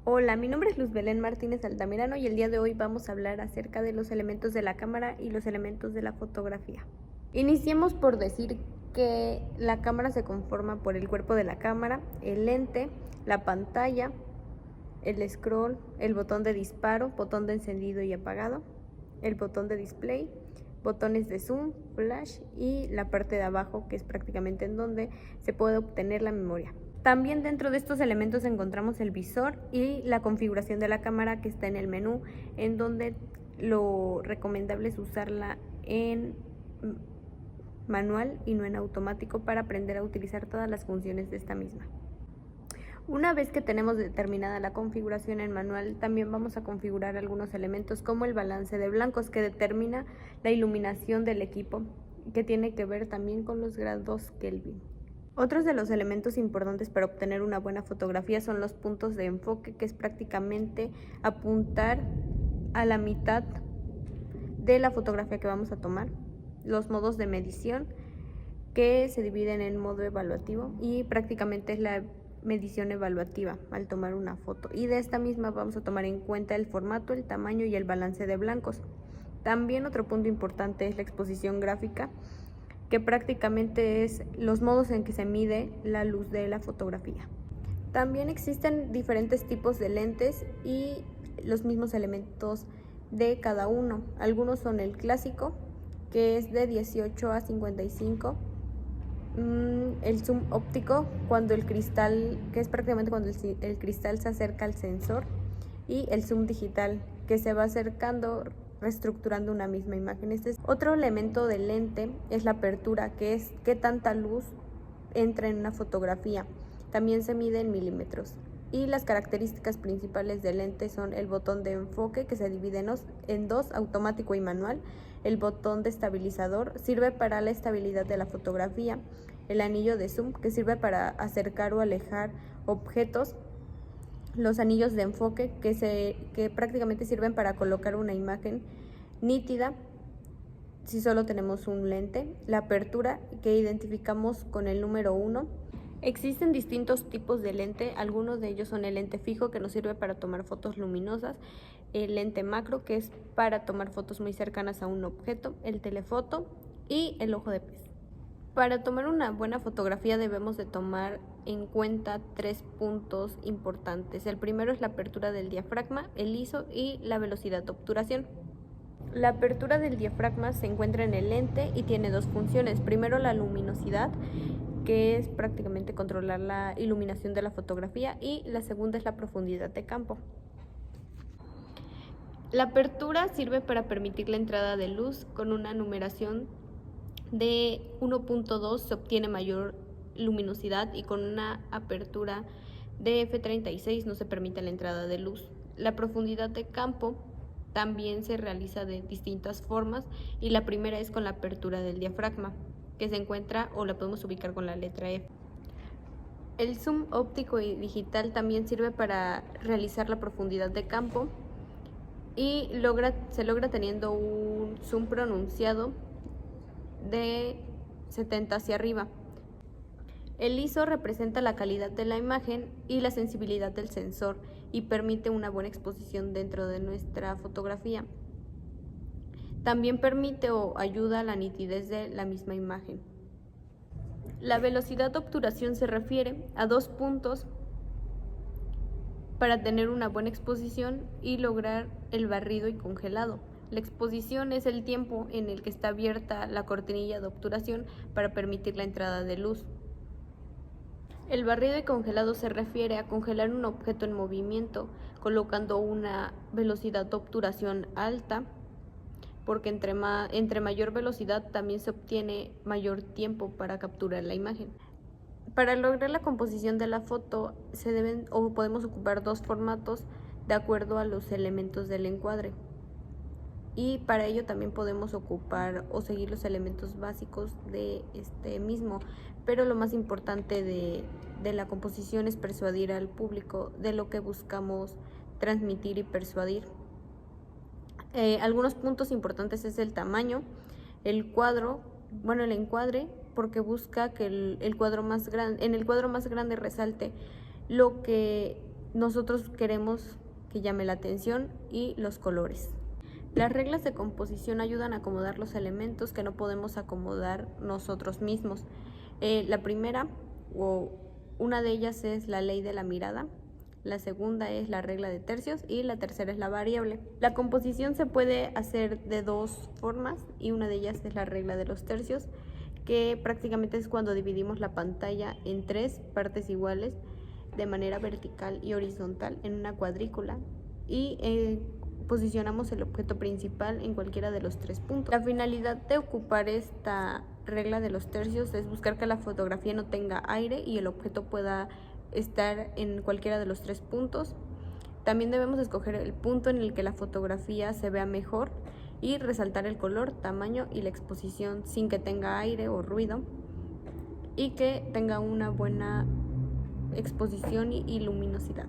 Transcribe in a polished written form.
Hola, mi nombre es Luz Belén Martínez Altamirano y el día de hoy vamos a hablar acerca de los elementos de la cámara y los elementos de la fotografía. Iniciemos por decir que la cámara se conforma por el cuerpo de la cámara, el lente, la pantalla, el scroll, el botón de disparo, botón de encendido y apagado, el botón de display, botones de zoom, flash y la parte de abajo, que es prácticamente en donde se puede obtener la memoria. También dentro de estos elementos encontramos el visor y la configuración de la cámara, que está en el menú, en donde lo recomendable es usarla en manual y no en automático para aprender a utilizar todas las funciones de esta misma. Una vez que tenemos determinada la configuración en manual, también vamos a configurar algunos elementos como el balance de blancos, que determina la iluminación del equipo, que tiene que ver también con los grados Kelvin. Otros de los elementos importantes para obtener una buena fotografía son los puntos de enfoque, que es prácticamente apuntar a la mitad de la fotografía que vamos a tomar. Los modos de medición, que se dividen en modo evaluativo y prácticamente es la medición evaluativa al tomar una foto, y de esta misma vamos a tomar en cuenta el formato, el tamaño y el balance de blancos. También otro punto importante es la exposición gráfica, que prácticamente es los modos en que se mide la luz de la fotografía. También existen diferentes tipos de lentes y los mismos elementos de cada uno. Algunos son el clásico, que es de 18 a 55, el zoom óptico, cuando el cristal, que es prácticamente cuando el cristal se acerca al sensor, y el zoom digital, que se va acercando reestructurando una misma imagen. Otro elemento del lente es la apertura, que es qué tanta luz entra en una fotografía. También se mide en milímetros. Y las características principales del lente son el botón de enfoque, que se divide en dos, automático y manual. El botón de estabilizador sirve para la estabilidad de la fotografía. El anillo de zoom, que sirve para acercar o alejar objetos. Los anillos de enfoque, que prácticamente sirven para colocar una imagen nítida si solo tenemos un lente. La apertura, que identificamos con el número 1. Existen distintos tipos de lente, algunos de ellos son el lente fijo, que nos sirve para tomar fotos luminosas, el lente macro, que es para tomar fotos muy cercanas a un objeto, el telefoto y el ojo de pez. Para tomar una buena fotografía debemos de tomar en cuenta 3 puntos importantes. El primero es la apertura del diafragma, el ISO y la velocidad de obturación. La apertura del diafragma se encuentra en el lente y tiene dos funciones. Primero, la luminosidad, que es prácticamente controlar la iluminación de la fotografía, y la segunda es la profundidad de campo. La apertura sirve para permitir la entrada de luz. Con una numeración de 1.2 se obtiene mayor luminosidad, y con una apertura de f36 no se permite la entrada de luz. La profundidad de campo también se realiza de distintas formas, y la primera es con la apertura del diafragma, que se encuentra o la podemos ubicar con la letra F. El zoom óptico y digital también sirve para realizar la profundidad de campo y se logra teniendo un zoom pronunciado de 70 hacia arriba. El ISO representa la calidad de la imagen y la sensibilidad del sensor y permite una buena exposición dentro de nuestra fotografía. También permite o ayuda a la nitidez de la misma imagen. La velocidad de obturación se refiere a 2 puntos para tener una buena exposición y lograr el barrido y congelado. La exposición es el tiempo en el que está abierta la cortinilla de obturación para permitir la entrada de luz. El barrido y congelado se refiere a congelar un objeto en movimiento colocando una velocidad de obturación alta, porque entre mayor velocidad también se obtiene mayor tiempo para capturar la imagen. Para lograr la composición de la foto podemos ocupar dos formatos de acuerdo a los elementos del encuadre. Y para ello también podemos ocupar o seguir los elementos básicos de este mismo, pero lo más importante de la composición es persuadir al público de lo que buscamos transmitir y persuadir. Algunos puntos importantes es el tamaño, el encuadre, porque busca que en el cuadro más grande resalte lo que nosotros queremos que llame la atención y los colores. Las reglas de composición ayudan a acomodar los elementos que no podemos acomodar nosotros mismos. La primera o una de ellas es la ley de la mirada, la segunda es la regla de tercios y la tercera es la variable. La composición se puede hacer de dos formas y una de ellas es la regla de los tercios, que prácticamente es cuando dividimos la pantalla en tres partes iguales de manera vertical y horizontal en una cuadrícula y posicionamos el objeto principal en cualquiera de los 3 puntos. La finalidad de ocupar esta regla de los tercios es buscar que la fotografía no tenga aire y el objeto pueda estar en cualquiera de los 3 puntos. También debemos escoger el punto en el que la fotografía se vea mejor y resaltar el color, tamaño y la exposición sin que tenga aire o ruido y que tenga una buena exposición y luminosidad.